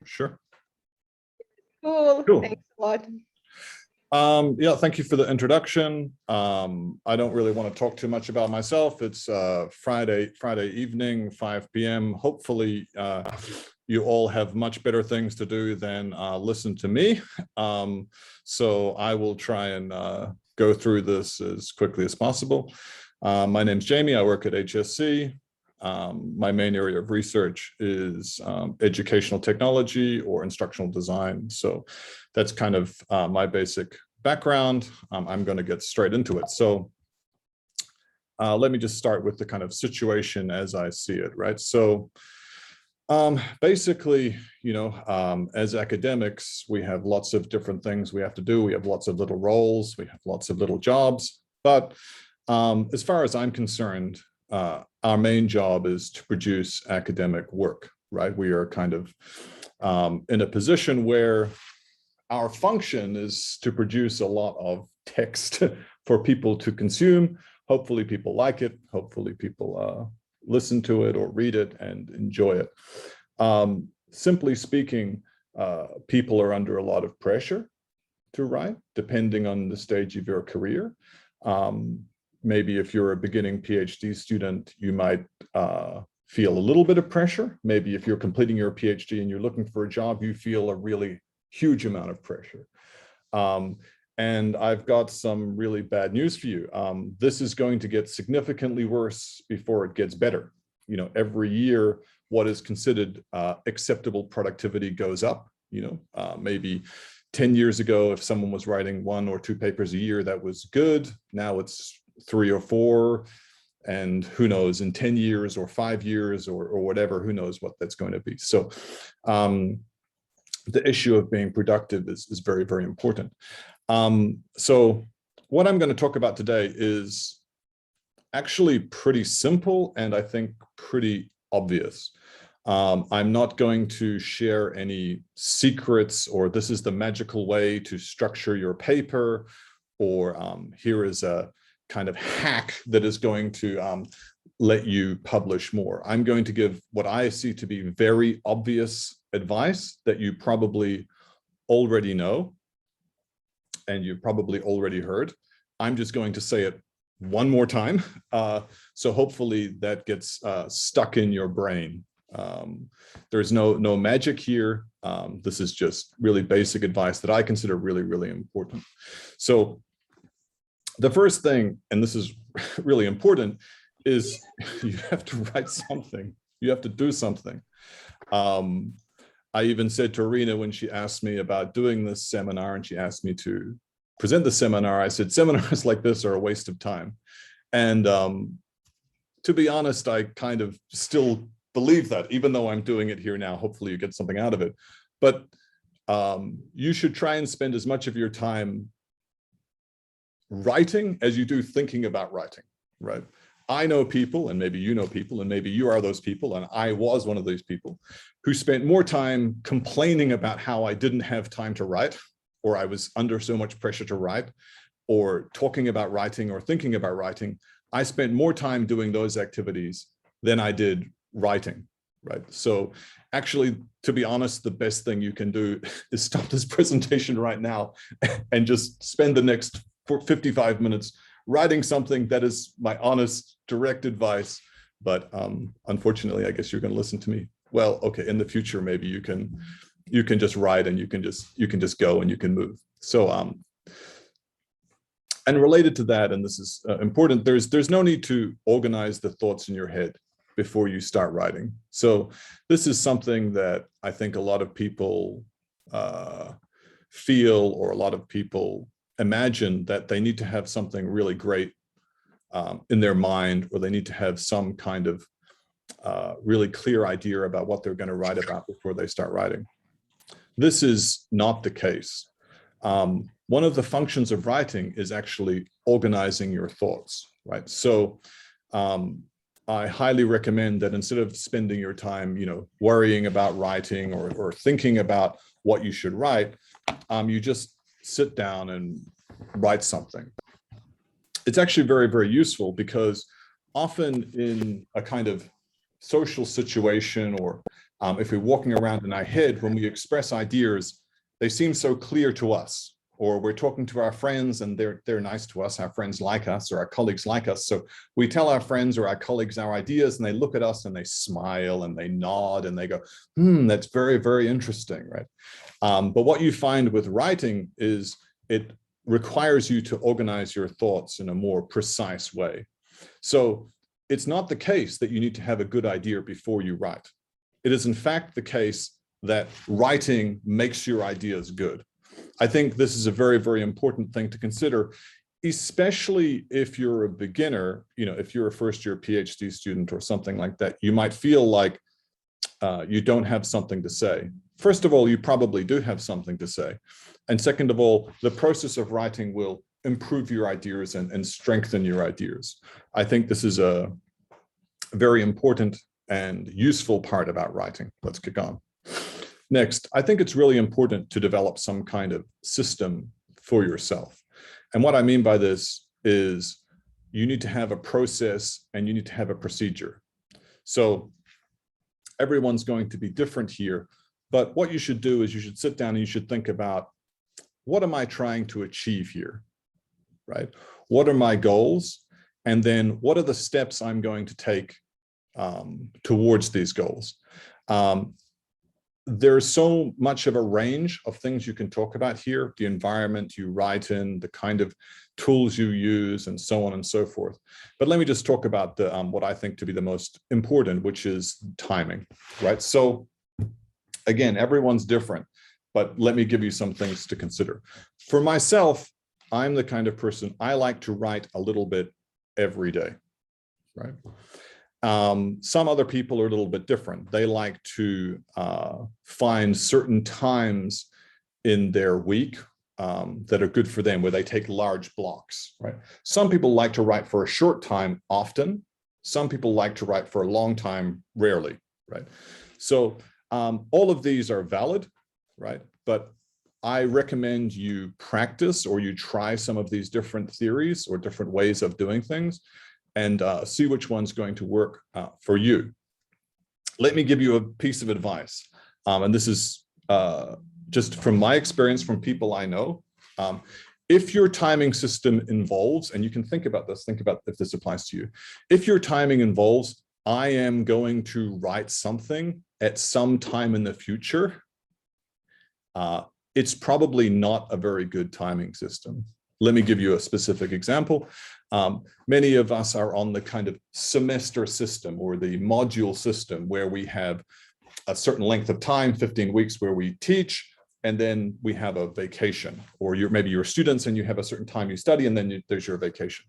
Sure. Cool. Thanks a lot. Yeah, thank you for the introduction. I don't really want to talk too much about myself. It's Friday evening, 5 p.m. Hopefully, you all have much better things to do than listen to me. So I will try and go through this as quickly as possible. My name's Jamie. I work at HSC. My main area of research is educational technology or instructional design. So that's kind of my basic background. I'm going to get straight into it. So let me just start with the kind of situation as I see it, right? So basically, as academics, we have lots of different things we have to do. We have lots of little roles. We have lots of little jobs. But as far as I'm concerned, our main job is to produce academic work, right? We are kind of in a position where our function is to produce a lot of text for people to consume. Hopefully people like it. Hopefully people listen to it or read it and enjoy it. Simply speaking, people are under a lot of pressure to write, depending on the stage of your career. Maybe if you're a beginning PhD student, you might feel a little bit of pressure. Maybe if you're completing your PhD and you're looking for a job, you feel a really huge amount of pressure. And I've got some really bad news for you. This is going to get significantly worse before it gets better. Every year, what is considered acceptable productivity goes up. Maybe 10 years ago, if someone was writing 1 or 2 papers a year, that was good. Now it's 3 or 4, and who knows, in 10 years or 5 years or whatever, who knows what that's going to be. So the issue of being productive is very, very important. So what I'm going to talk about today is actually pretty simple and I think pretty obvious. I'm not going to share any secrets or this is the magical way to structure your paper or here is a kind of hack that is going to let you publish more. I'm going to give what I see to be very obvious advice that you probably already know and you've probably already heard. I'm just going to say it one more time. So hopefully that gets stuck in your brain. There's no magic here. This is just really basic advice that I consider really, really important. So the first thing, and this is really important, is you have to write something. You have to do something. I even said to Arena when she asked me about doing this seminar and she asked me to present the seminar, I said, seminars like this are a waste of time. And to be honest, I kind of still believe that, even though I'm doing it here now. Hopefully you get something out of it. But you should try and spend as much of your time writing as you do thinking about writing, right? I know people, and maybe you know people, and maybe you are those people, and I was one of those people who spent more time complaining about how I didn't have time to write, or I was under so much pressure to write, or talking about writing or thinking about writing. I spent more time doing those activities than I did writing, right? So actually, to be honest, the best thing you can do is stop this presentation right now and just spend the next 55 minutes writing something. That is my honest, direct advice. But unfortunately, I guess you're going to listen to me. Well, okay, in the future, maybe you can just write and you can just go and you can move. So and related to that, and this is important, there's no need to organize the thoughts in your head before you start writing. So this is something that I think a lot of people feel, or a lot of people imagine, that they need to have something really great in their mind, or they need to have some kind of really clear idea about what they're going to write about before they start writing. This is not the case. One of the functions of writing is actually organizing your thoughts, right? So I highly recommend that instead of spending your time, worrying about writing or thinking about what you should write, you just sit down and write something. It's actually very, very useful because often in a kind of social situation or If we're walking around in our head, when we express ideas, they seem so clear to us. Or we're talking to our friends and they're nice to us, our friends like us, or our colleagues like us. So we tell our friends or our colleagues our ideas, and they look at us and they smile and they nod and they go, that's very, very interesting, right? But what you find with writing is it requires you to organize your thoughts in a more precise way. So it's not the case that you need to have a good idea before you write. It is in fact the case that writing makes your ideas good. I think this is a very, very important thing to consider, especially if you're a beginner. If you're a first-year PhD student or something like that, you might feel like you don't have something to say. First of all, you probably do have something to say. And second of all, the process of writing will improve your ideas and strengthen your ideas. I think this is a very important and useful part about writing. Let's kick on. Next, I think it's really important to develop some kind of system for yourself. And what I mean by this is you need to have a process and you need to have a procedure. So everyone's going to be different here, but what you should do is you should sit down and you should think about, what am I trying to achieve here, right? What are my goals? And then what are the steps I'm going to take towards these goals? There's so much of a range of things you can talk about here, the environment you write in, the kind of tools you use, and so on and so forth. But let me just talk about the what I think to be the most important, which is timing, right? So again, everyone's different, but let me give you some things to consider. For myself, I'm the kind of person, I like to write a little bit every day, right? Some other people are a little bit different. They like to find certain times in their week that are good for them, where they take large blocks, right? Some people like to write for a short time often. Some people like to write for a long time rarely, right? So all of these are valid, right? But I recommend you practice or you try some of these different theories or different ways of doing things, and see which one's going to work for you. Let me give you a piece of advice. And this is just from my experience, from people I know. If your timing system involves, and you can think about this, think about if this applies to you. If your timing involves, I am going to write something at some time in the future, it's probably not a very good timing system. Let me give you a specific example. Many of us are on the kind of semester system or the module system, where we have a certain length of time, 15 weeks, where we teach, and then we have a vacation. Or maybe you're students and you have a certain time you study, and then there's your vacation.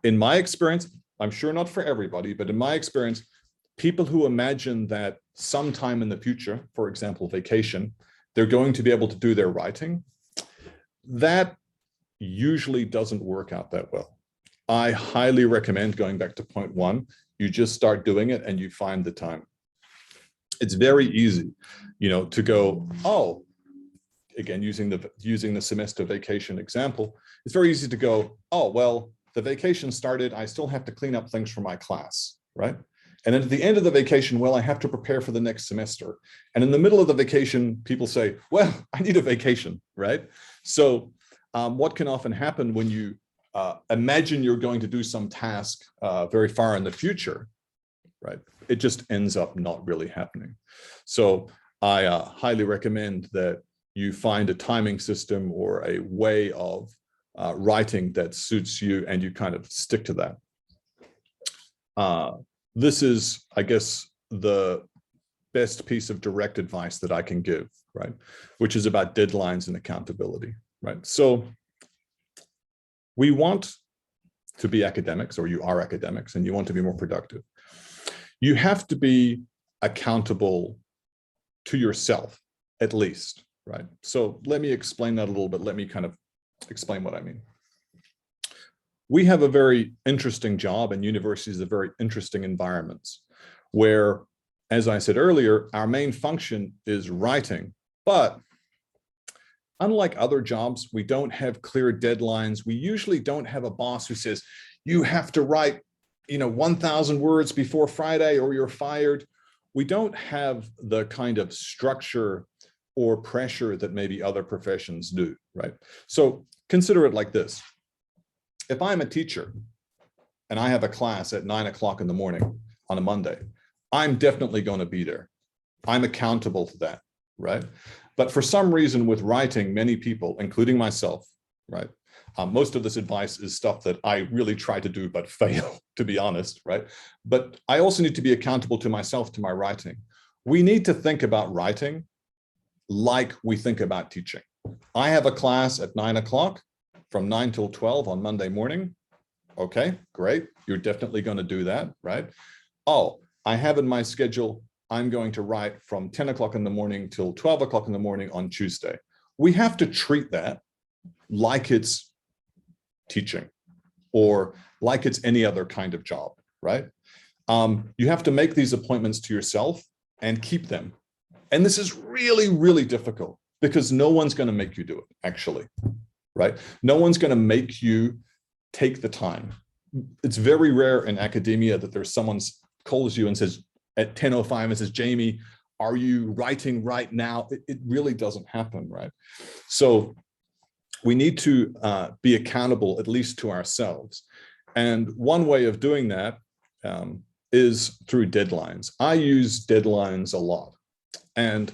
In my experience, I'm sure not for everybody, but in my experience, people who imagine that sometime in the future, for example, vacation, they're going to be able to do their writing, that usually doesn't work out that well. I highly recommend, going back to point one, you just start doing it and you find the time. It's very easy, to go, oh, again, using the semester vacation example, it's very easy to go, oh, well, the vacation started, I still have to clean up things for my class, right? And then at the end of the vacation, well, I have to prepare for the next semester. And in the middle of the vacation, people say, well, I need a vacation, right? So what can often happen when you imagine you're going to do some task very far in the future, right? It just ends up not really happening. So I highly recommend that you find a timing system or a way of writing that suits you, and you kind of stick to that. This is, I guess, the best piece of direct advice that I can give, right? Which is about deadlines and accountability, right? So we want to be academics, or you are academics, and you want to be more productive. You have to be accountable to yourself, at least, right? So let me explain that a little bit. Let me kind of explain what I mean. We have a very interesting job, and universities are very interesting environments where, as I said earlier, our main function is writing. But unlike other jobs, we don't have clear deadlines. We usually don't have a boss who says, you have to write 1,000 words before Friday or you're fired. we don't have the kind of structure or pressure that maybe other professions do, right? So consider it like this. If I'm a teacher and I have a class at 9 o'clock in the morning on a Monday, I'm definitely going to be there. I'm accountable to that, right? But for some reason with writing, many people, including myself, right? Most of this advice is stuff that I really try to do, but fail, to be honest, right? But I also need to be accountable to myself, to my writing. We need to think about writing like we think about teaching. I have a class at 9 o'clock from 9 till 12 on Monday morning. Okay, great. You're definitely going to do that, right? Oh, I have in my schedule, I'm going to write from 10 o'clock in the morning till 12 o'clock in the morning on Tuesday. We have to treat that like it's teaching or like it's any other kind of job, right? You have to make these appointments to yourself and keep them. And this is really, really difficult because no one's going to make you do it, actually, right? No one's going to make you take the time. It's very rare in academia that there's someone calls you and says at 10:05 and says, Jamie, are you writing right now? It really doesn't happen, right? So we need to be accountable, at least to ourselves. And one way of doing that is through deadlines. I use deadlines a lot. And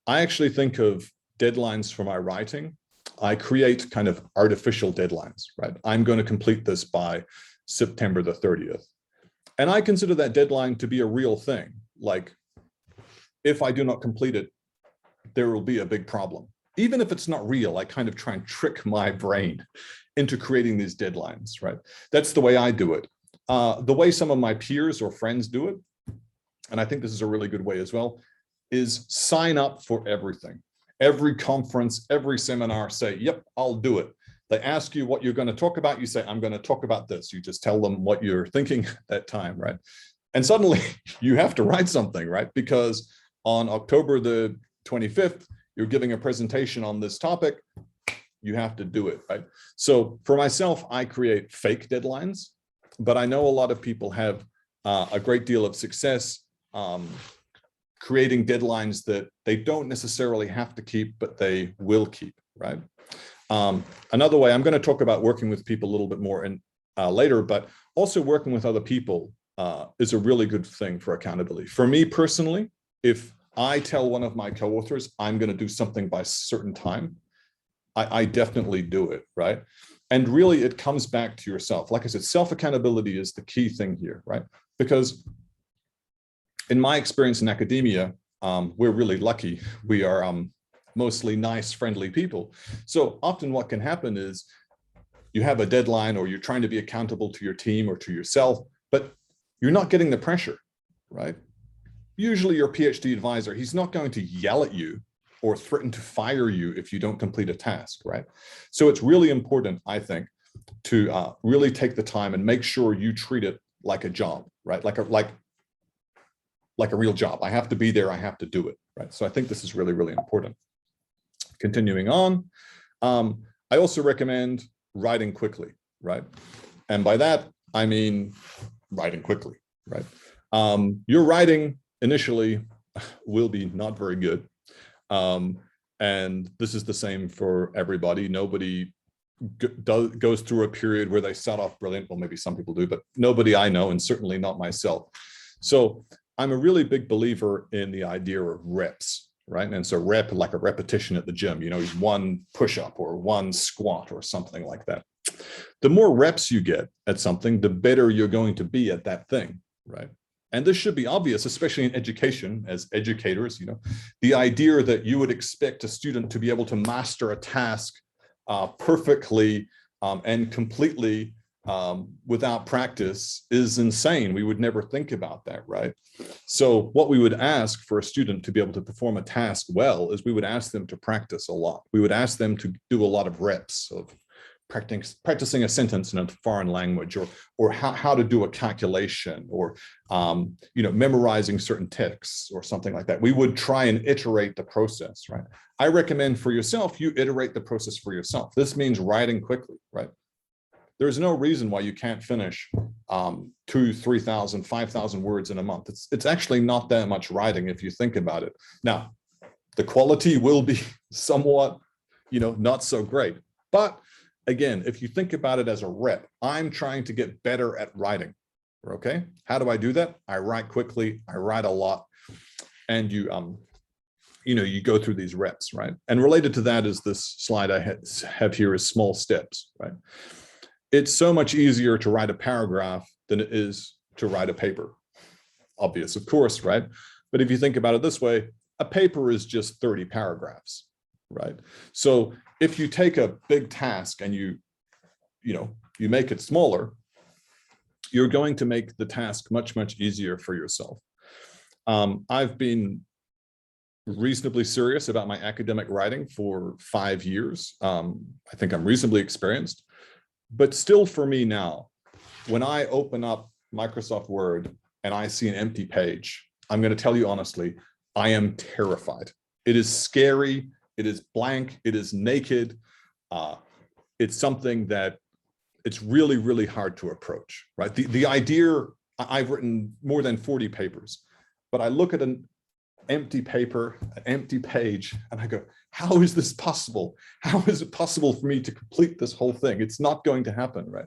I actually think of deadlines for my writing. I create kind of artificial deadlines, right? I'm going to complete this by September the 30th. And I consider that deadline to be a real thing. Like, if I do not complete it, there will be a big problem. Even if it's not real, I kind of try and trick my brain into creating these deadlines, right? That's the way I do it. The way some of my peers or friends do it, and I think this is a really good way as well, is sign up for everything. Every conference, every seminar, say, yep, I'll do it. They ask you what you're going to talk about. You say, I'm going to talk about this. You just tell them what you're thinking at that time, right? And suddenly you have to write something, right? Because on October the 25th, you're giving a presentation on this topic. You have to do it, right? So for myself, I create fake deadlines, but I know a lot of people have a great deal of success creating deadlines that they don't necessarily have to keep, but they will keep, right? Another way, I'm going to talk about working with people a little bit more later, but also working with other people is a really good thing for accountability. For me personally, if I tell one of my co-authors I'm going to do something by a certain time, I definitely do it, right? And really, it comes back to yourself. Like I said, self-accountability is the key thing here, right? Because in my experience in academia, we're really lucky. We are mostly nice, friendly people. So often what can happen is you have a deadline or you're trying to be accountable to your team or to yourself, but you're not getting the pressure, right? Usually your PhD advisor, he's not going to yell at you or threaten to fire you if you don't complete a task, right? So it's really important, I think, to really take the time and make sure you treat it like a job, right? Like a real job. I have to be there. I have to do it, right? So I think this is really, really important. Continuing on, I also recommend writing quickly, right? And by that, I mean writing quickly, right? Your writing initially will be not very good. And this is the same for everybody. Nobody goes through a period where they start off brilliant. Well, maybe some people do, but nobody I know, and certainly not myself. So I'm a really big believer in the idea of reps, right? And so rep, like a repetition at the gym, you know, one push-up or one squat or something like that. The more reps you get at something, the better you're going to be at that thing, right? And this should be obvious, especially in education, as educators, you know, the idea that you would expect a student to be able to master a task perfectly and completely without practice is insane. We would never think about that, right? So what we would ask for a student to be able to perform a task well is we would ask them to practice a lot. We would ask them to do a lot of reps of practicing a sentence in a foreign language, or how to do a calculation, or you know, memorizing certain texts or something like that. We would try and iterate the process, right? I recommend for yourself, you iterate the process for yourself. This means writing quickly, right? There's no reason why you can't finish 2,000, 3,000, 5,000 words in a month. It's actually not that much writing if you think about it. Now, the quality will be somewhat, not so great. But again, if you think about it as a rep, I'm trying to get better at writing. Okay, how do I do that? I write quickly, I write a lot, and you go through these reps, right? And related to that is this slide I have here is small steps, right? It's so much easier to write a paragraph than it is to write a paper. Obvious, of course, right? But if you think about it this way, a paper is just 30 paragraphs, right? So if you take a big task and you make it smaller, you're going to make the task much, much easier for yourself. I've been reasonably serious about my academic writing for 5 years. I think I'm reasonably experienced, but still for me now, when I open up Microsoft Word and I see an empty page, I'm going to tell you honestly, I am terrified. It is scary. It is blank. It is naked. It's something that it's really, really hard to approach, right? The idea, I've written more than 40 papers, but I look at an empty paper, an empty page, and I go, how is this possible? How is it possible for me to complete this whole thing? It's not going to happen, right?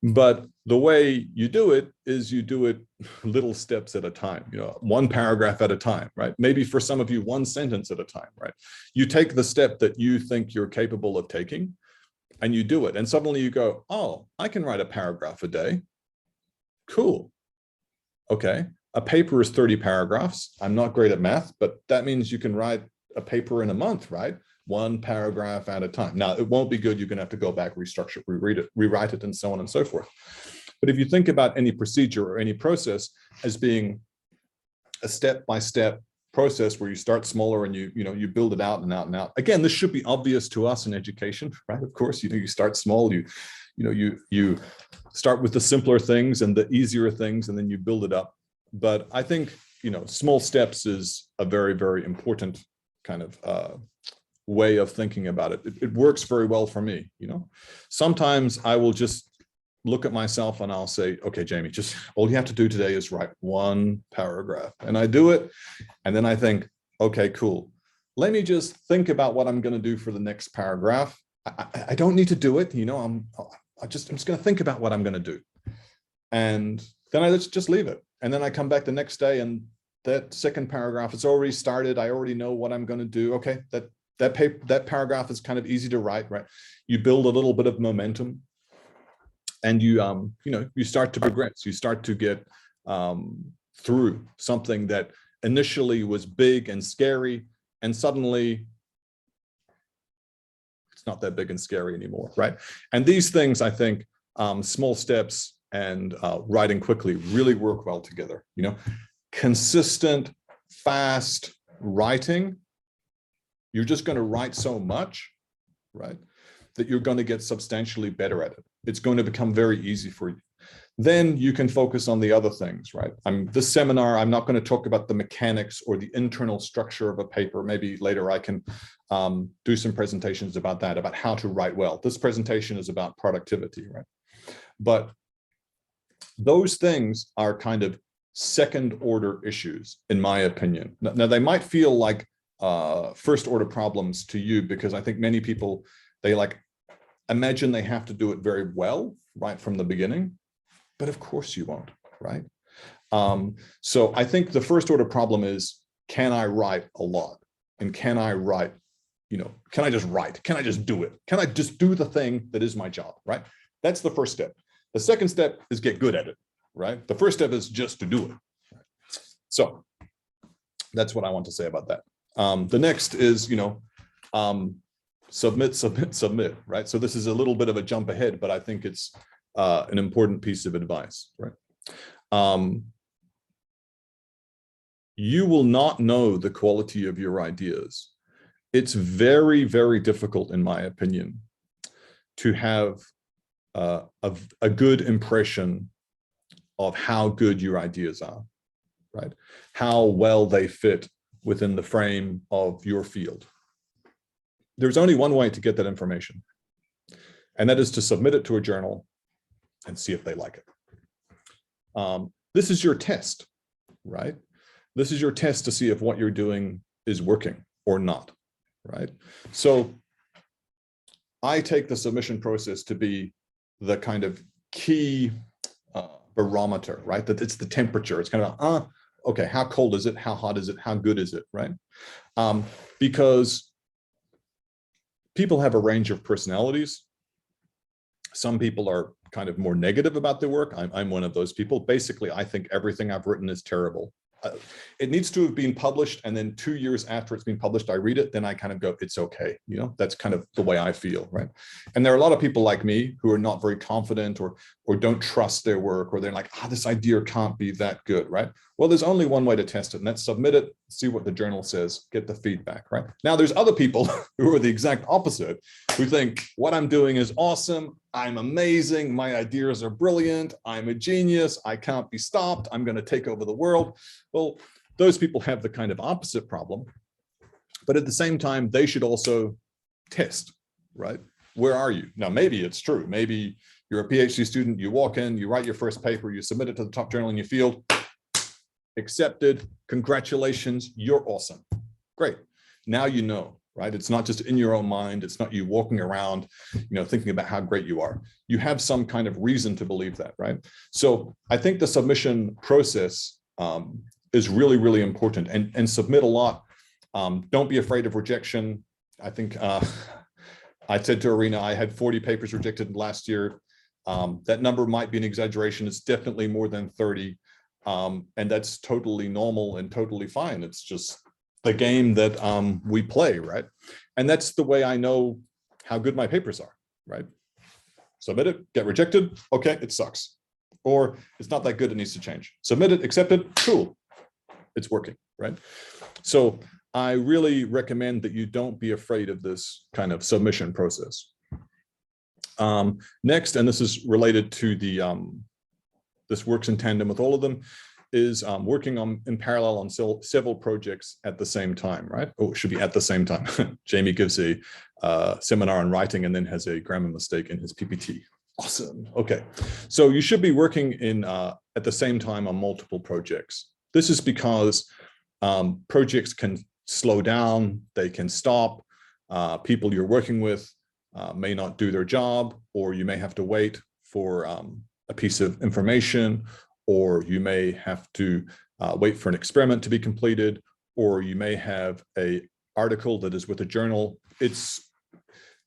But the way you do it is you do it little steps at a time, one paragraph at a time, right? Maybe for some of you, one sentence at a time, right? You take the step that you think you're capable of taking and you do it. And suddenly you go, oh, I can write a paragraph a day. Cool. Okay. A paper is 30 paragraphs. I'm not great at math, but that means you can write a paper in a month, right? One paragraph at a time. Now, it won't be good. You're going to have to go back, restructure, rewrite it, and so on and so forth. But if you think about any procedure or any process as being a step-by-step process where you start smaller and you build it out and out and out. Again, this should be obvious to us in education, right? Of course, you start small, you start with the simpler things and the easier things, and then you build it up. But I think, small steps is a very, very important kind of way of thinking about it. It works very well for me. Sometimes I will just look at myself and I'll say, okay, Jamie, just all you have to do today is write one paragraph. And I do it. And then I think, okay, cool. Let me just think about what I'm going to do for the next paragraph. I don't need to do it. I'm just going to think about what I'm going to do. And then I just leave it. And then I come back the next day and that second paragraph is already started. I already know what I'm going to do. Okay, that paragraph is kind of easy to write, right? You build a little bit of momentum, and you start to progress. You start to get through something that initially was big and scary, and suddenly it's not that big and scary anymore, right? And these things, I think, small steps and writing quickly really work well together. Consistent, fast writing, you're just going to write so much, right, that you're going to get substantially better at it. It's going to become very easy for you. Then you can focus on the other things, right? This seminar, I'm not going to talk about the mechanics or the internal structure of a paper. Maybe later I can do some presentations about that, about how to write well. This presentation is about productivity, right? But those things are kind of second order issues, in my opinion. Now they might feel like first order problems to you, because I think many people, they imagine they have to do it very well right from the beginning, but of course you won't, right? So I think the first order problem is, can I write a lot? And can I write, can I just write? Can I just do it? Can I just do the thing that is my job, right? That's the first step. The second step is get good at it, right? The first step is just to do it. So that's what I want to say about that. The next is, submit, submit, submit, right? So this is a little bit of a jump ahead, but I think it's an important piece of advice, right? You will not know the quality of your ideas. It's very, very difficult, in my opinion, to have a good impression of how good your ideas are, right? How well they fit within the frame of your field. There's only one way to get that information. And that is to submit it to a journal and see if they like it. This is your test, right? This is your test to see if what you're doing is working or not, right? So I take the submission process to be the kind of key barometer, right? That it's the temperature. It's kind of, okay, how cold is it? How hot is it? How good is it, right? Because people have a range of personalities. Some people are kind of more negative about their work. I'm one of those people. Basically, I think everything I've written is terrible. It needs to have been published, and then 2 years after it's been published, I read it, then I kind of go, it's okay. You know, that's kind of the way I feel, right? And there are a lot of people like me who are not very confident or don't trust their work, or they're like, this idea can't be that good, right? Well, there's only one way to test it, and that's submit it, see what the journal says, get the feedback, right? Now, there's other people who are the exact opposite, who think what I'm doing is awesome, I'm amazing, my ideas are brilliant, I'm a genius, I can't be stopped, I'm going to take over the world. Well, those people have the kind of opposite problem, but at the same time, they should also test, right? Where are you? Now, maybe it's true. Maybe you're a PhD student, you walk in, you write your first paper, you submit it to the top journal in your field, accepted, congratulations, you're awesome. Great. Now you know, right? It's not just in your own mind. It's not you walking around, thinking about how great you are. You have some kind of reason to believe that, right? So I think the submission process is really, really important, and submit a lot. Don't be afraid of rejection. I think I said to Arena, I had 40 papers rejected last year. That number might be an exaggeration. It's definitely more than 30. And that's totally normal and totally fine. It's just the game that we play, right? And that's the way I know how good my papers are, right? Submit it, get rejected. Okay, it sucks. Or it's not that good, it needs to change. Submit it, accept it, cool. It's working, right? So I really recommend that you don't be afraid of this kind of submission process. Next, and this is related to the, this works in tandem with all of them, is working in parallel on several projects at the same time, right? Oh, it should be at the same time. Jamie gives a seminar on writing and then has a grammar mistake in his PPT. Awesome. Okay, so you should be working in at the same time on multiple projects. This is because projects can slow down, they can stop. People you're working with may not do their job, or you may have to wait for a piece of information, or you may have to wait for an experiment to be completed, or you may have an article that is with a journal. It's,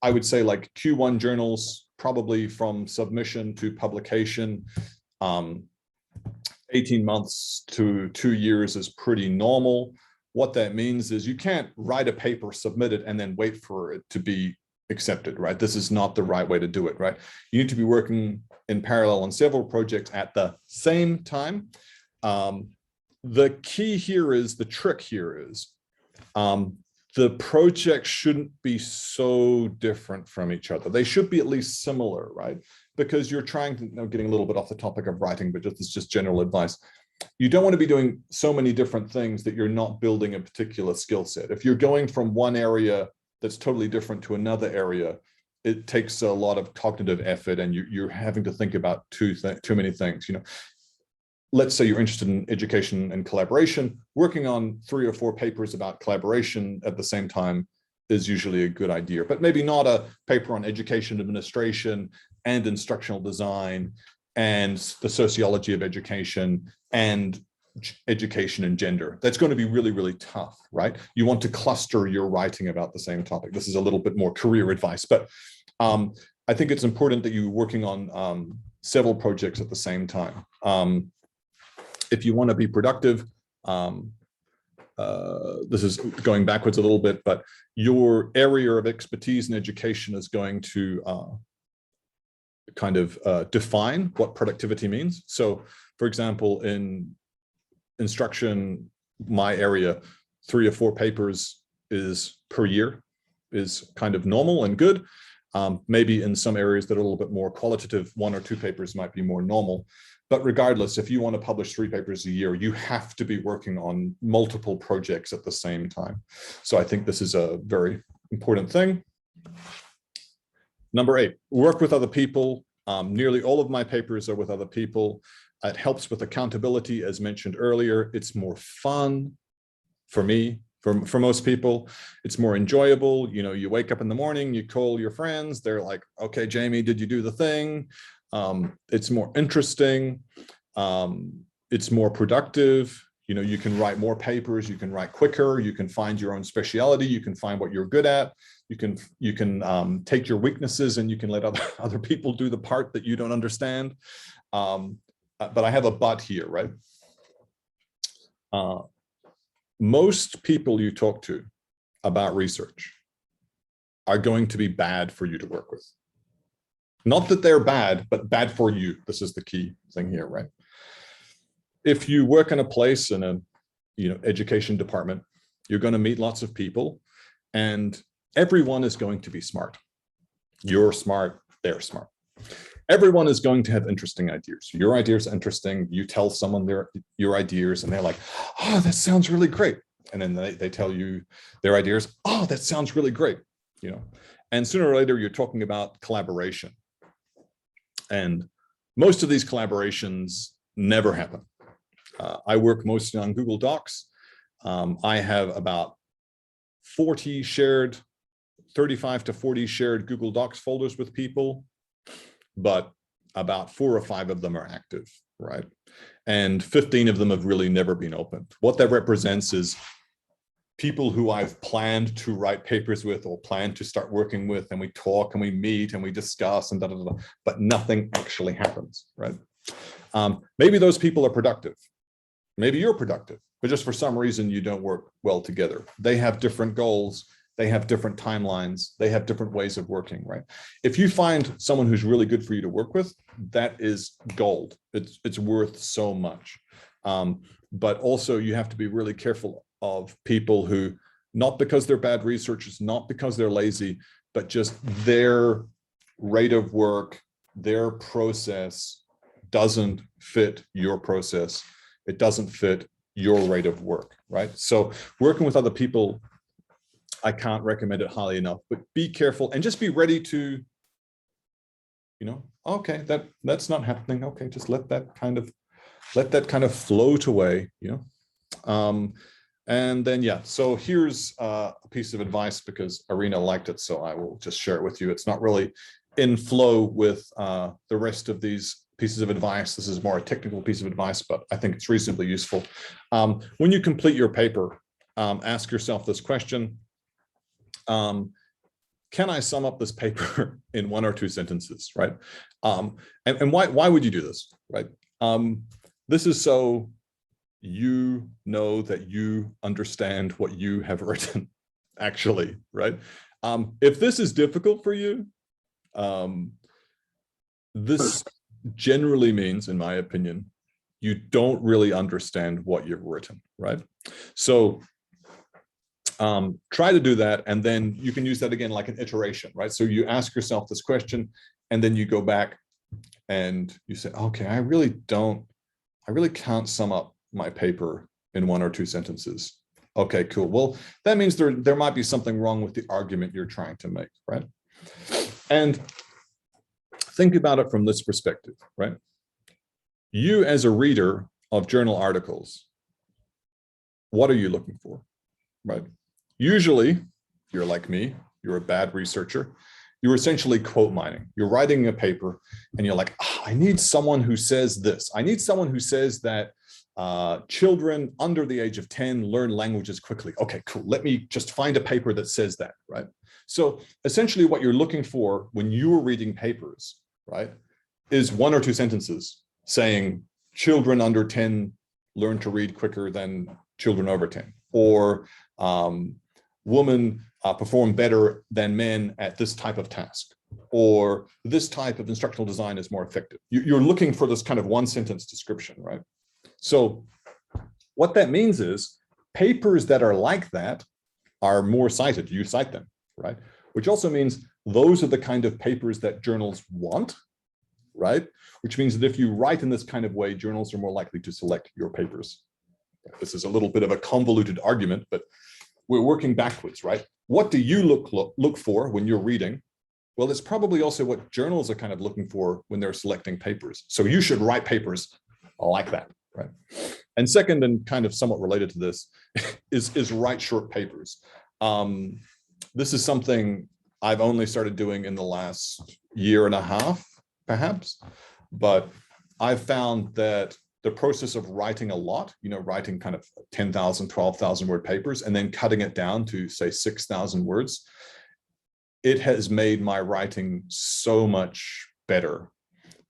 I would say, like Q1 journals, probably from submission to publication, 18 months to 2 years is pretty normal. What that means is you can't write a paper, submit it, and then wait for it to be accepted, right? This is not the right way to do it, right? You need to be working in parallel on several projects at the same time. The key here is, the trick here is, the projects shouldn't be so different from each other. They should be at least similar, right? Because you're trying to, getting a little bit off the topic of writing, but it's just general advice. You don't want to be doing so many different things that you're not building a particular skill set. If you're going from one area that's totally different to another area, it takes a lot of cognitive effort, and you're having to think about too many things. Let's say you're interested in education and collaboration. Working on 3 or 4 papers about collaboration at the same time is usually a good idea, but maybe not a paper on education administration and instructional design and the sociology of education and education and gender. That's going to be really, really tough, right? You want to cluster your writing about the same topic. This is a little bit more career advice, but I think it's important that you're working on several projects at the same time. If you want to be productive, this is going backwards a little bit, but your area of expertise in education is going to kind of define what productivity means. So, for example, in instruction, my area, 3 or 4 papers is per year is kind of normal and good. Maybe in some areas that are a little bit more qualitative, 1 or 2 papers might be more normal. But regardless, if you want to publish 3 papers a year, you have to be working on multiple projects at the same time. So I think this is a very important thing. Number 8, work with other people. Nearly all of my papers are with other people. It helps with accountability, as mentioned earlier. It's more fun for me, for most people. It's more enjoyable. You know, you wake up in the morning, you call your friends. They're like, okay, Jamie, did you do the thing? It's more interesting. It's more productive. You know, you can write more papers, you can write quicker, you can find your own speciality, you can find what you're good at, you can take your weaknesses and you can let other people do the part that you don't understand. But I have a but here, right? Most people you talk to about research are going to be bad for you to work with. Not that they're bad, but bad for you. This is the key thing here, right? If you work in a place in a education department, you're going to meet lots of people and everyone is going to be smart. You're smart, they're smart. Everyone is going to have interesting ideas. Your ideas are interesting. You tell someone your ideas and they're like, oh, that sounds really great. And then they tell you their ideas. Oh, that sounds really great. You know, and sooner or later, you're talking about collaboration. And most of these collaborations never happen. I work mostly on Google Docs. I have about 35 to 40 shared Google Docs folders with people, but about 4 or 5 of them are active, right? And 15 of them have really never been opened. What that represents is people who I've planned to write papers with or planned to start working with, and we talk and we meet and we discuss and but nothing actually happens, right? Maybe those people are productive. Maybe you're productive, but just for some reason you don't work well together. They have different goals. They have different timelines. They have different ways of working, right? If you find someone who's really good for you to work with, that is gold. It's worth so much. But also you have to be really careful of people who, not because they're bad researchers, not because they're lazy, but just their rate of work, their process doesn't fit your process. It doesn't fit your rate of work, right? So working with other people, I can't recommend it highly enough, but be careful and just be ready to, okay, that's not happening. Okay, just let that kind of float away, and then, yeah, so here's a piece of advice because Arena liked it, so I will just share it with you. It's not really in flow with the rest of these pieces of advice. This is more a technical piece of advice, but I think it's reasonably useful. When you complete your paper, ask yourself this question. Can I sum up this paper in 1 or 2 sentences, right? And why would you do this, right? This is so you know that you understand what you have written, actually, right? If this is difficult for you, this generally means, in my opinion, you don't really understand what you've written, right? So try to do that, and then you can use that again like an iteration, right? So you ask yourself this question, and then you go back and you say, okay, I really can't sum up my paper in 1 or 2 sentences. Okay, cool. Well, that means there might be something wrong with the argument you're trying to make, right? And think about it from this perspective, right? You as a reader of journal articles, what are you looking for, right? Usually, you're like me, you're a bad researcher. You're essentially quote mining. You're writing a paper and you're like, oh, I need someone who says this. I need someone who says that children under the age of 10 learn languages quickly. Okay, cool. Let me just find a paper that says that, right? So essentially what you're looking for when you're reading papers, right, is 1 or 2 sentences saying children under 10 learn to read quicker than children over 10, or women perform better than men at this type of task, or this type of instructional design is more effective. You're looking for this kind of 1-sentence description, right? So what that means is papers that are like that are more cited. You cite them, right? Which also means those are the kind of papers that journals want, right? Which means that if you write in this kind of way, journals are more likely to select your papers. This is a little bit of a convoluted argument, but we're working backwards, right? What do you look for when you're reading? Well, it's probably also what journals are kind of looking for when they're selecting papers. So you should write papers like that, right? And second, and kind of somewhat related to this, is write short papers. This is something I've only started doing in the last year and a half, perhaps, but I've found that the process of writing a lot, writing kind of 10,000, 12,000 word papers, and then cutting it down to say 6,000 words, it has made my writing so much better.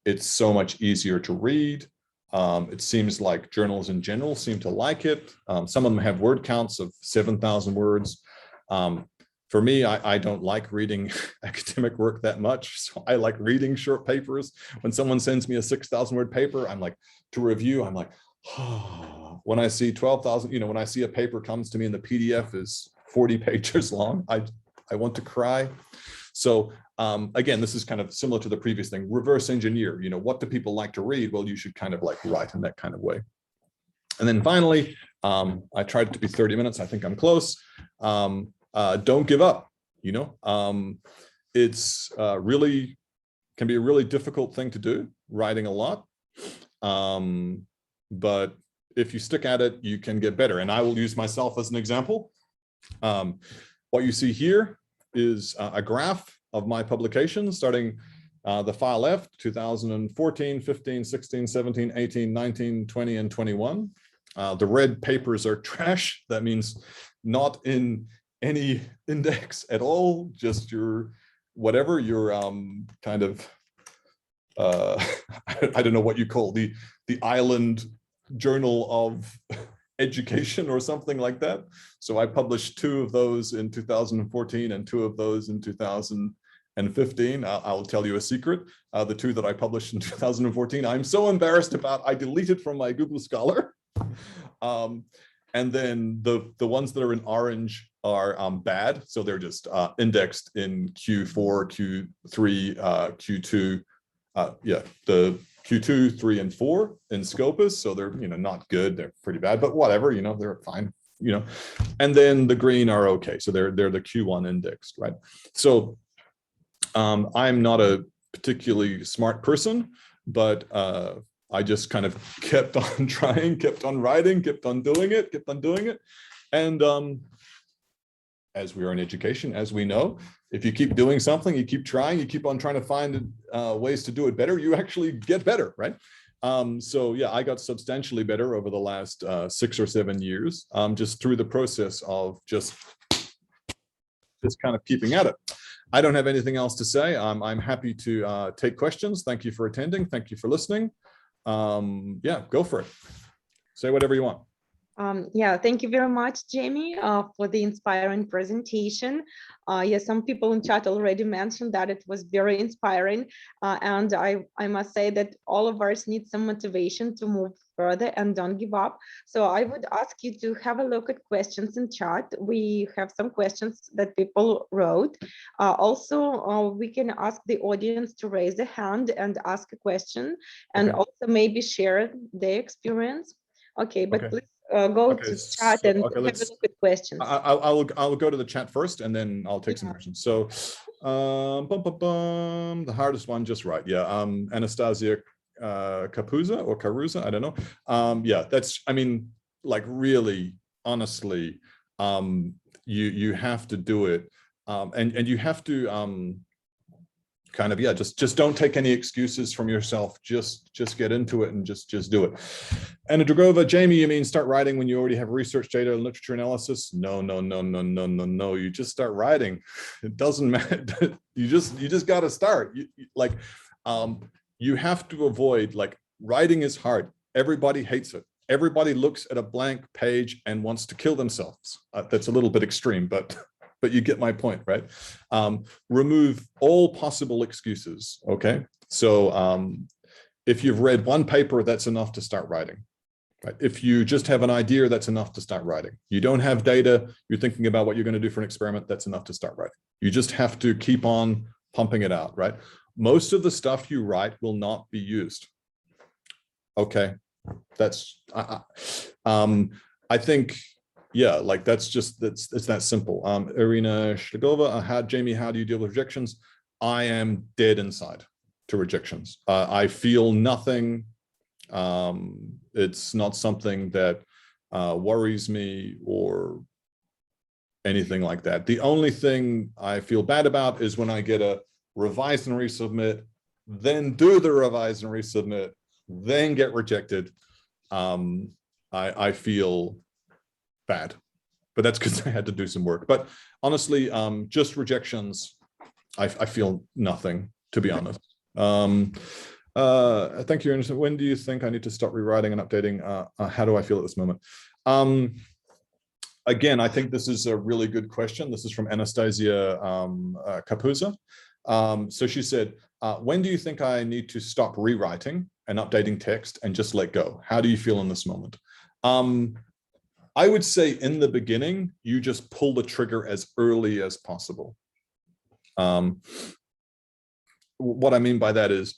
It's so much easier to read. It seems like journals in general seem to like it. Some of them have word counts of 7,000 words. For me, I don't like reading academic work that much. So I like reading short papers. When someone sends me a 6,000 word paper, I'm like, to review, I'm like, oh. When I see 12,000, when I see a paper comes to me and the PDF is 40 pages long, I want to cry. So again, this is kind of similar to the previous thing, reverse engineer, what do people like to read? Well, you should kind of like write in that kind of way. And then finally, I tried it to be 30 minutes. I think I'm close. Don't give up, it's really can be a really difficult thing to do, writing a lot. But if you stick at it, you can get better. And I will use myself as an example. What you see here is a graph of my publications starting the far left, 2014, 15, 16, 17, 18, 19, 20, and 21. The red papers are trash. That means not in any index at all, just your whatever your kind of I don't know what you call the island journal of education or something like that. So I published 2 of those in 2014 and 2 of those in 2015. I'll tell you a secret. The 2 that I published in 2014, I'm so embarrassed about, I deleted from my Google Scholar. And then the ones that are in orange are bad. So they're just indexed in Q4, Q3, Q2. The Q2, 3, and 4 in Scopus. So they're, not good. They're pretty bad, but whatever, they're fine, and then the green are okay. So they're the Q1 indexed, right? So I'm not a particularly smart person, but I just kind of kept on trying, kept on writing, kept on doing it. And as we are in education, as we know, if you keep doing something, you keep trying, you keep on trying to find ways to do it better, you actually get better, right? So yeah, I got substantially better over the last 6 or 7 years, just through the process of just kind of keeping at it. I don't have anything else to say. I'm happy to take questions. Thank you for attending. Thank you for listening. Yeah, go for it. Say whatever you want. Yeah, thank you very much, Jamie, for the inspiring presentation. Yes, some people in chat already mentioned that it was very inspiring. And I must say that all of us need some motivation to move further and don't give up. So I would ask you to have a look at questions in chat. We have some questions that people wrote. Also, we can ask the audience to raise a hand and ask a question, and also maybe share their experience. Okay, but please go to chat and have a look at questions. I'll go to the chat first, and then I'll take some questions. So the hardest one, just right. Yeah, Anastasia Caruza, I don't know. Yeah, that's, I mean, like really, honestly, you have to do it. And you have to kind of, yeah, just don't take any excuses from yourself. Just get into it and just do it. Anna Dragova, Jamie, you mean start writing when you already have research data and literature analysis? No. You just start writing. It doesn't matter. You just got to start. You have to avoid, like, writing is hard. Everybody hates it. Everybody looks at a blank page and wants to kill themselves. That's a little bit extreme, but you get my point, right? Remove all possible excuses, okay? So if you've read one paper, that's enough to start writing, right? If you just have an idea, that's enough to start writing. You don't have data, you're thinking about what you're gonna do for an experiment, that's enough to start writing. You just have to keep on pumping it out, right? Most of the stuff you write will not be used, okay? That's, I think, yeah, like it's that simple. Irina Shlagova, Jamie, how do you deal with rejections? I am dead inside to rejections. I feel nothing. It's not something that worries me or anything like that. The only thing I feel bad about is when I get a revise and resubmit, then do the revise and resubmit, then get rejected. I feel bad, but that's because I had to do some work. But honestly, just rejections, I feel nothing, to be honest. Thank you. When do you think I need to start rewriting and updating? How do I feel at this moment? Again, I think this is a really good question. This is from Anastasia Kapuza. So she said, when do you think I need to stop rewriting and updating text and just let go? How do you feel in this moment? I would say in the beginning, you just pull the trigger as early as possible. What I mean by that is,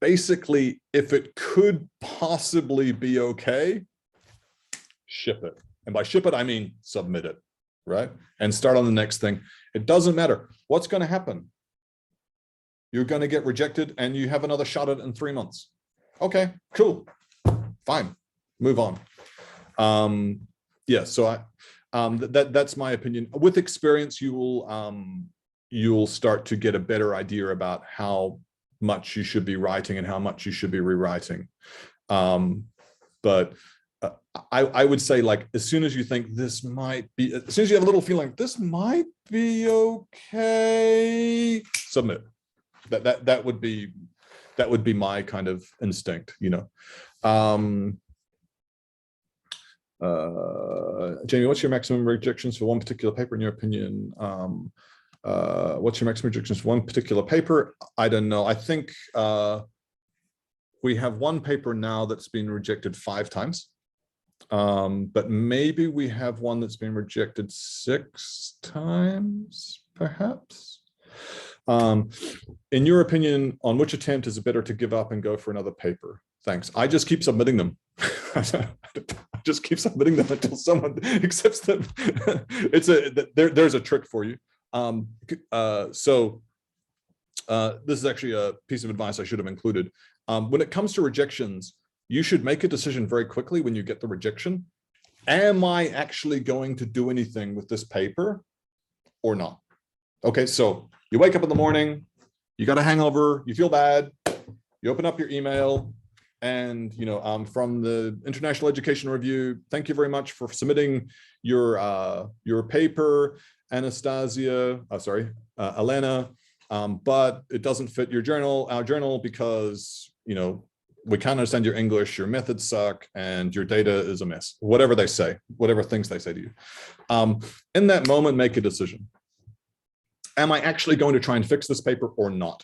basically, if it could possibly be okay, ship it. And by ship it, I mean submit it, right? And start on the next thing. It doesn't matter. What's going to happen? You're going to get rejected and you have another shot at it in 3 months. Okay, cool. Fine. Move on. Yeah, so that's my opinion. With experience, you'll start to get a better idea about how much you should be writing and how much you should be rewriting. But I would say, like, as soon as you think this might be, as soon as you have a little feeling this might be okay, submit. That would be my kind of instinct, you know. Jamie, what's your maximum rejections for one particular paper in your opinion? What's your maximum rejections for one particular paper? I don't know. I think we have one paper now that's been rejected 5 times. But maybe we have one that's been rejected 6 times, perhaps. In your opinion, on which attempt is it better to give up and go for another paper? Thanks. I just keep submitting them. I just keep submitting them until someone accepts them. There's a trick for you. This is actually a piece of advice I should have included. When it comes to rejections, you should make a decision very quickly when you get the rejection. Am I actually going to do anything with this paper or not? Okay, so you wake up in the morning, you got a hangover, you feel bad, you open up your email, and from the International Education Review, thank you very much for submitting your paper, Anastasia, Elena, but it doesn't fit your journal, our journal, because we can't understand your English, your methods suck, and your data is a mess. Whatever they say, whatever things they say to you. In that moment, make a decision. Am I actually going to try and fix this paper or not?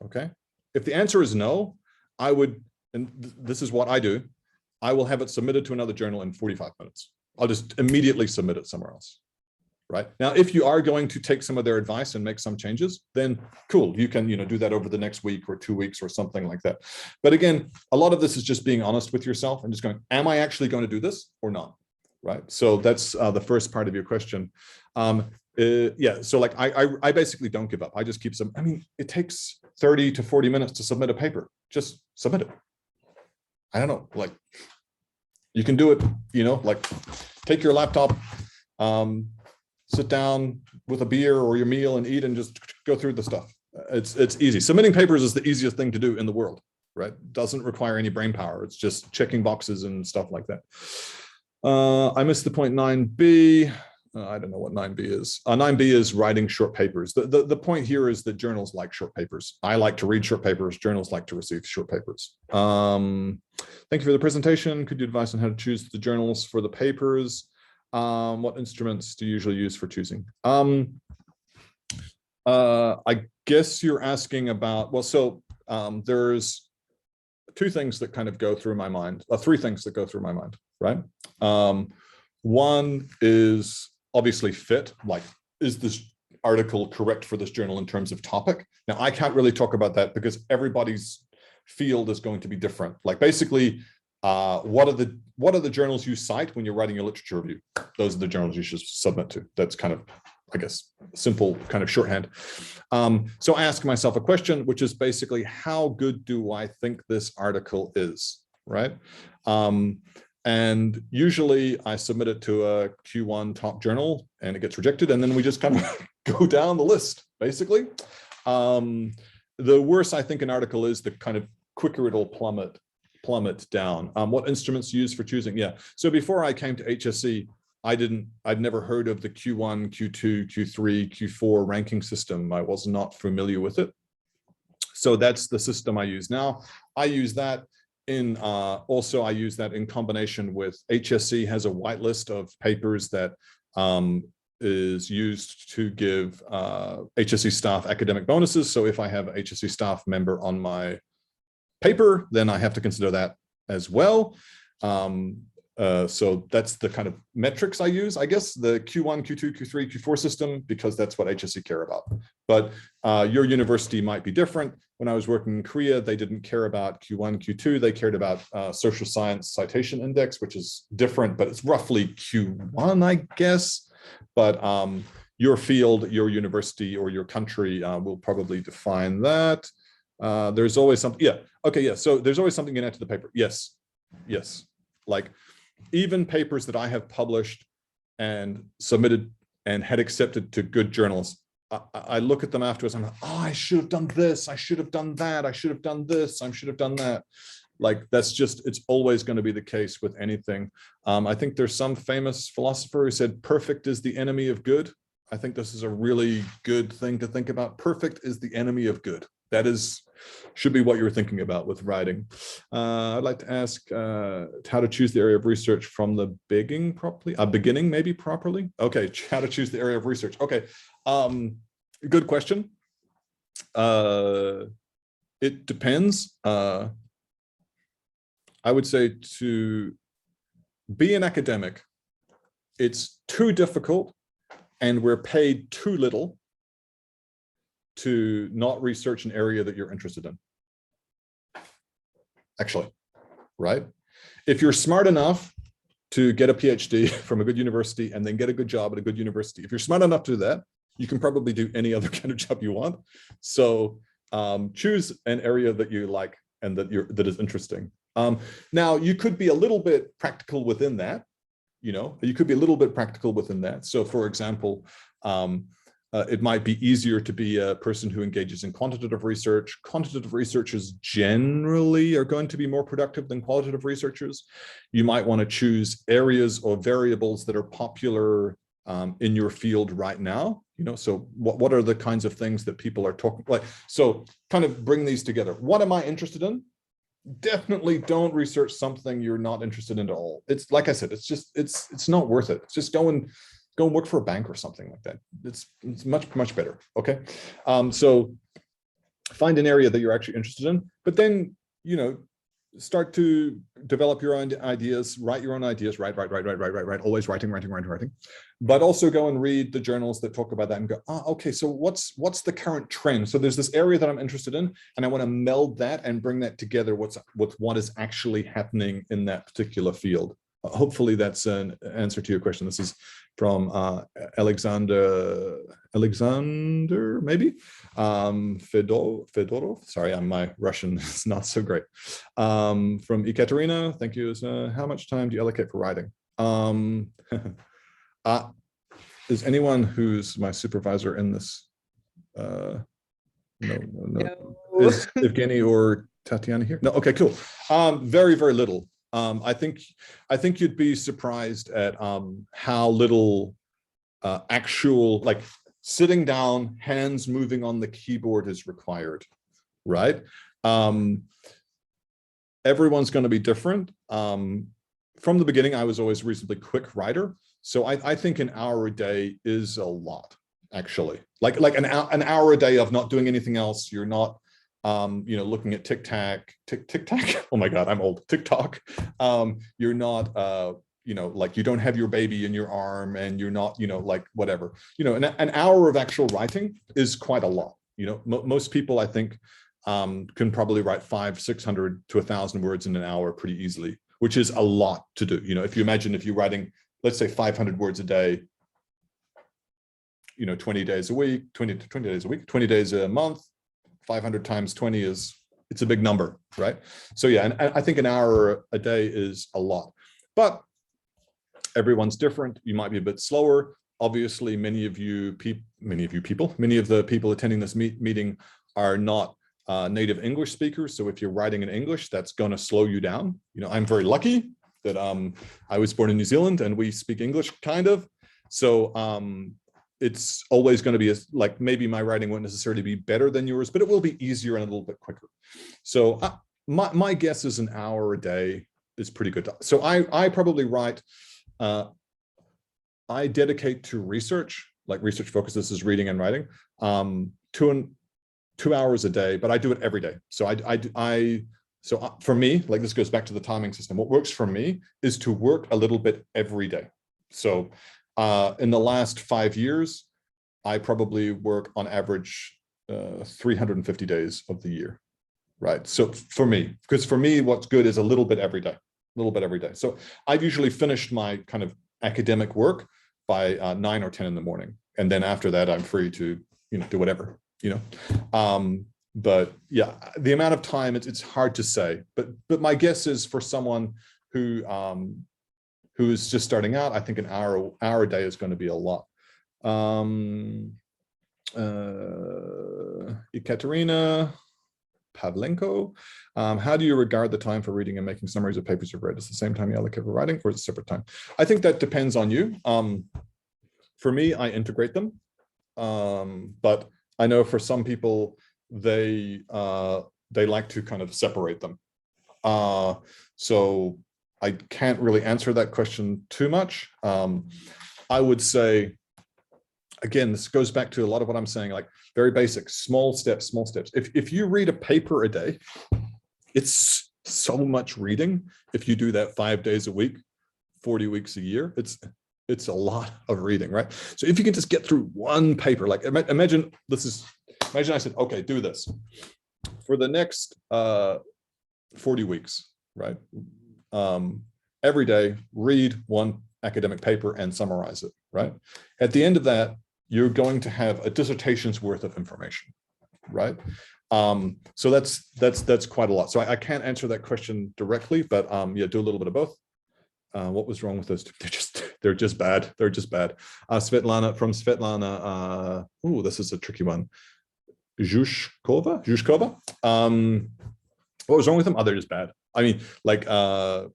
Okay. If the answer is no, I would, and this is what I do, I will have it submitted to another journal in 45 minutes. I'll just immediately submit it somewhere else. Right now, if you are going to take some of their advice and make some changes, then cool, you can do that over the next week or 2 weeks or something like that. But again, a lot of this is just being honest with yourself and just going, am I actually going to do this or not? Right. So that's the first part of your question. Yeah. So like I basically don't give up. I just keep some. I mean, it takes 30 to 40 minutes to submit a paper. Just submit it. I don't know. Like you can do it. Like take your laptop. Sit down with a beer or your meal and eat and just go through the stuff. It's easy. Submitting papers is the easiest thing to do in the world, right? Doesn't require any brain power. It's just checking boxes and stuff like that. I missed the point 9B. I don't know what 9B is. 9B is writing short papers. The point here is that journals like short papers. I like to read short papers. Journals like to receive short papers. Thank you for the presentation. Could you advise on how to choose the journals for the papers? What instruments do you usually use for choosing? I guess you're asking about, well, so there's 2 things that kind of go through my mind, 3 things that go through my mind, right? One is obviously fit, like, is this article correct for this journal in terms of topic? Now, I can't really talk about that because everybody's field is going to be different. Like basically, what are the journals you cite when you're writing your literature review? Those are the journals you should submit to. That's kind of, I guess, simple kind of shorthand. So I ask myself a question, which is basically, how good do I think this article is, right? And usually I submit it to a Q1 top journal and it gets rejected. And then we just kind of go down the list, basically. The worse I think an article is, the kind of quicker it'll plummet down. What instruments used for choosing? Yeah. So before I came to HSE, I'd never heard of the Q1, Q2, Q3, Q4 ranking system. I was not familiar with it. So that's the system I use now. I use that in, also I use that in combination with HSE has a whitelist of papers that is used to give HSE staff academic bonuses. So if I have an HSE staff member on my paper, then I have to consider that as well. So that's the kind of metrics I use, I guess, the Q1, Q2, Q3, Q4 system, because that's what HSE care about. But your university might be different. When I was working in Korea, they didn't care about Q1, Q2. They cared about social science citation index, which is different, but it's roughly Q1, I guess. But your field, your university, or your country will probably define that. There's always something. Yeah. Okay. Yeah. So there's always something in it to the paper. Yes. Yes. Like even papers that I have published and submitted and had accepted to good journals, I look at them afterwards. I'm like, oh, I should have done this. I should have done that. I should have done this. I should have done that. Like that's just, it's always going to be the case with anything. I think there's some famous philosopher who said, perfect is the enemy of good. I think this is a really good thing to think about. Perfect is the enemy of good. That should be what you're thinking about with writing. I'd like to ask how to choose the area of research from the beginning properly. Beginning maybe properly. Okay, how to choose the area of research. Okay, good question. It depends. I would say to be an academic, it's too difficult and we're paid too little to not research an area that you're interested in. Actually, right? If you're smart enough to get a PhD from a good university and then get a good job at a good university, if you're smart enough to do that, you can probably do any other kind of job you want. So choose an area that you like and that is interesting. Now you could be a little bit practical within that, you could be a little bit practical within that. So for example, it might be easier to be a person who engages in quantitative research. Quantitative researchers generally are going to be more productive than qualitative researchers. You might want to choose areas or variables that are popular in your field right now. So what are the kinds of things that people are talking like? So kind of bring these together. What am I interested in? Definitely don't research something you're not interested in at all. It's like I said, it's not worth it. It's just go and work for a bank or something like that. It's much better. Okay. So find an area that you're actually interested in, but then, start to develop your own ideas, write your own ideas, write, always writing. But also go and read the journals that talk about that and go, okay, so what's the current trend? So there's this area that I'm interested in, and I want to meld that and bring that together with what is actually happening in that particular field. Hopefully that's an answer to your question. This is from Alexander, maybe? Fedorov. Sorry, my Russian is not so great. From Ekaterina, thank you. How much time do you allocate for writing? Is anyone who's my supervisor in this? No. Is Evgeny or Tatiana here? No, okay, cool. Very, very little. I think you'd be surprised at how little actual, like sitting down, hands moving on the keyboard is required, right? Everyone's going to be different. From the beginning, I was always a reasonably quick writer. So I think an hour a day is a lot, actually. Like an hour a day of not doing anything else. You're not looking at TikTok. Oh my God, I'm old. TikTok. You're not, like you don't have your baby in your arm and you're not, like whatever, an hour of actual writing is quite a lot. Most people, I think, can probably write 500, 600 to 1,000 words in an hour pretty easily, which is a lot to do. If you imagine if you're writing, let's say 500 words a day, 20 days a week, 20 days a week, 20 days a month, 500 times 20 it's a big number, right? So yeah, and I think an hour a day is a lot, but everyone's different. You might be a bit slower. Obviously, many of the people attending this meeting are not native English speakers. So if you're writing in English, that's going to slow you down. I'm very lucky that I was born in New Zealand and we speak English kind of. So it's always going to be like, maybe my writing won't necessarily be better than yours, but it will be easier and a little bit quicker. So my guess is an hour a day is pretty good. So I probably write, I dedicate to research, like research focuses is reading and writing, 2 hours a day, but I do it every day. So so for me, like this goes back to the timing system. What works for me is to work a little bit every day. So in the last 5 years, I probably work on average 350 days of the year, right? So for me, because for me, what's good is a little bit every day, So I've usually finished my kind of academic work by 9 or 10 in the morning. And then after that, I'm free to, do whatever, but yeah, the amount of time, it's hard to say, but my guess is for someone who is just starting out, I think an hour a day is going to be a lot. Ekaterina Pavlenko, how do you regard the time for reading and making summaries of papers you've read? Is it the same time you allocate for writing, or is it a separate time? I think that depends on you. For me, I integrate them, but I know for some people, they like to kind of separate them. So I can't really answer that question too much. I would say, again, this goes back to a lot of what I'm saying, like very basic, small steps. If you read a paper a day, it's so much reading. If you do that 5 days a week, 40 weeks a year, it's a lot of reading, right? So if you can just get through one paper, like imagine I said, okay, do this for the next 40 weeks, right? Every day, read one academic paper and summarize it, right? At the end of that, you're going to have a dissertation's worth of information, right? So that's quite a lot. So I can't answer that question directly, but yeah, do a little bit of both. What was wrong with those two? They're just bad. Svetlana, oh, this is a tricky one. Zhushkova. What was wrong with them? Oh, they're just bad. I mean, like, I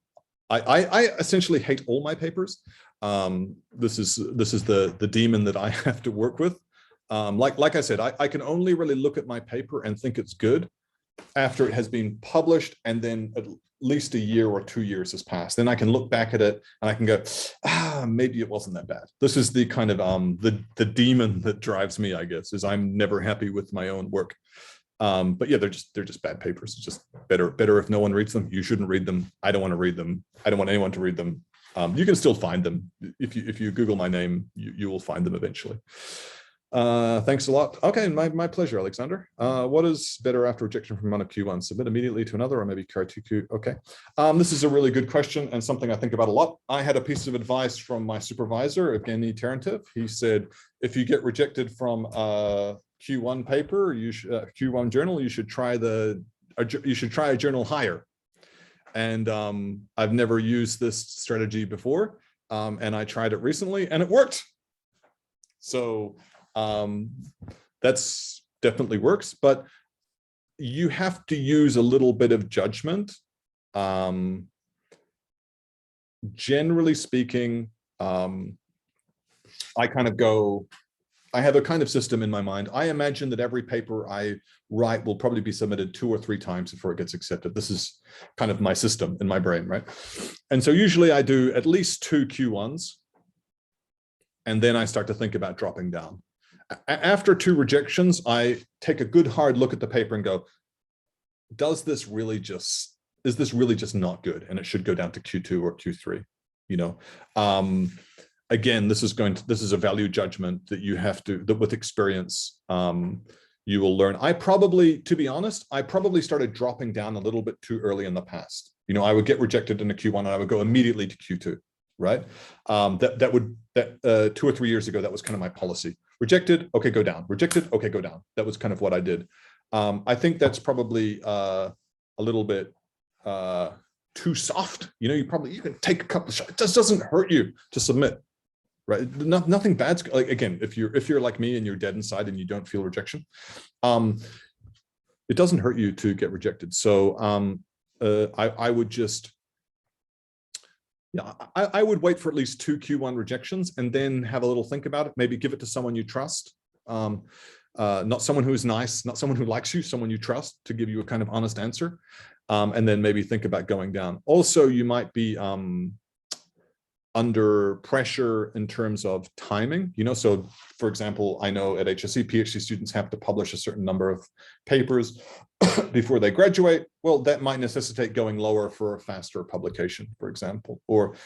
essentially hate all my papers. This is the demon that I have to work with. Like I said, I can only really look at my paper and think it's good after it has been published, and then at least a year or 2 years has passed. Then I can look back at it and I can go, maybe it wasn't that bad. This is the kind of the demon that drives me, I guess, is I'm never happy with my own work. But yeah, they're just bad papers. It's just better if no one reads them. You shouldn't read them. I don't want to read them. I don't want anyone to read them. You can still find them. If you Google my name, you will find them eventually. Thanks a lot. Okay, my pleasure, Alexander. What is better after rejection from one of Q1? Submit immediately to another, or maybe Q2? Okay. This is a really good question and something I think about a lot. I had a piece of advice from my supervisor, Evgeny Tarantev. He said, if you get rejected from Q1 paper, Q1 journal, you should try a journal higher. And I've never used this strategy before, and I tried it recently, and it worked. So that's definitely works, but you have to use a little bit of judgment. Generally speaking, I have a kind of system in my mind. I imagine that every paper I write will probably be submitted 2 or 3 times before it gets accepted. This is kind of my system in my brain, right? And so usually I do at least 2 Q1s, and then I start to think about dropping down. After 2 rejections, I take a good hard look at the paper and go, is this really just not good? And it should go down to Q2 or Q3, Again, this is a value judgment that you have to, that with experience, you will learn. To be honest, I probably started dropping down a little bit too early in the past. I would get rejected in a Q1 and I would go immediately to Q2, right? 2 or 3 years ago, that was kind of my policy. rejected, okay, go down, rejected, okay, go down. That was kind of what I did. I think that's probably a little bit too soft. You know, you can take a couple of shots. It just doesn't hurt you to submit, right? Nothing bad's like, again, if you're like me and you're dead inside and you don't feel rejection, it doesn't hurt you to get rejected. So I would just, yeah, I would wait for at least 2 Q1 rejections and then have a little think about it. Maybe give it to someone you trust. Not someone who is nice, not someone who likes you, someone you trust to give you a kind of honest answer. And then maybe think about going down. Also, you might be under pressure in terms of timing, you know, so for example, I know at HSC, PhD students have to publish a certain number of papers before they graduate. Well, that might necessitate going lower for a faster publication, for example, or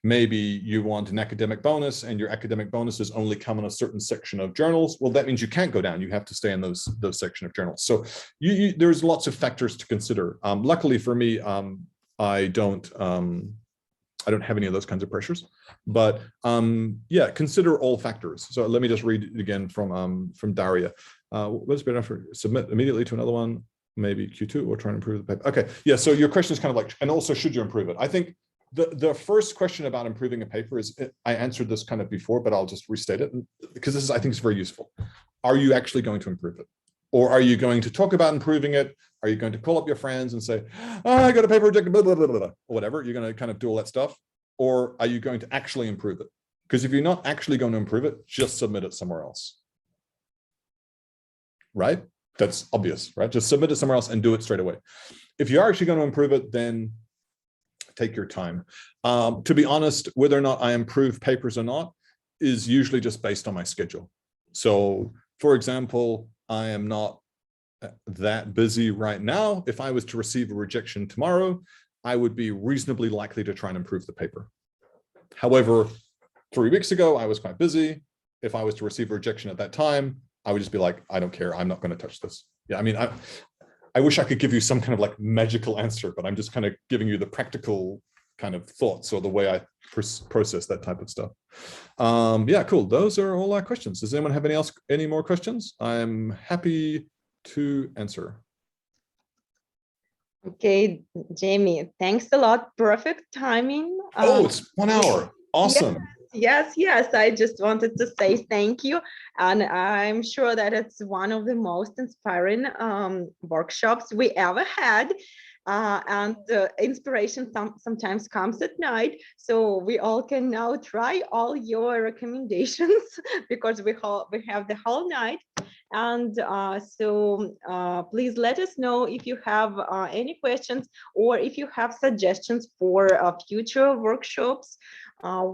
maybe you want an academic bonus and your academic bonuses only come in a certain section of journals. Well, that means you can't go down. You have to stay in those section of journals. So there's lots of factors to consider. Luckily for me, I don't have any of those kinds of pressures, but yeah, consider all factors. So let me just read it again from Daria. What's better for submit immediately to another one, maybe Q2, or try and improve the paper. Okay, yeah, so your question is kind of like, and also should you improve it? I think the first question about improving a paper is, I answered this kind of before, but I'll just restate it because this is, I think it's very useful. Are you actually going to improve it? Or are you going to talk about improving it? Are you going to call up your friends and say, oh, I got a paper rejected, blah, blah, blah, blah, or whatever? You're going to kind of do all that stuff. Or are you going to actually improve it? Because if you're not actually going to improve it, just submit it somewhere else. Right? That's obvious, right? Just submit it somewhere else and do it straight away. If you are actually going to improve it, then take your time. To be honest, whether or not I improve papers or not is usually just based on my schedule. So, for example, I am not that busy right now. If I was to receive a rejection tomorrow, I would be reasonably likely to try and improve the paper. However, 3 weeks ago, I was quite busy. If I was to receive a rejection at that time, I would just be like, I don't care. I'm not going to touch this. Yeah, I mean, I wish I could give you some kind of like magical answer, but I'm just kind of giving you the practical kind of thoughts or the way I process that type of stuff. Yeah, cool. Those are all our questions. Does anyone have any more questions? I'm happy to answer. Okay, Jamie, thanks a lot. Perfect timing. Oh, it's 1 hour. Awesome. Yes. I just wanted to say thank you. And I'm sure that it's one of the most inspiring workshops we ever had. And inspiration sometimes comes at night. So we all can now try all your recommendations because we have the whole night. And so please let us know if you have any questions or if you have suggestions for future workshops.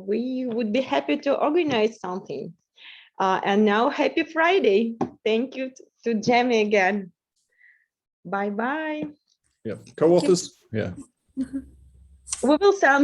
We would be happy to organize something. And now, happy Friday. Thank you to Jamie again. Bye-bye. Yeah, co-authors. Yeah. We will sound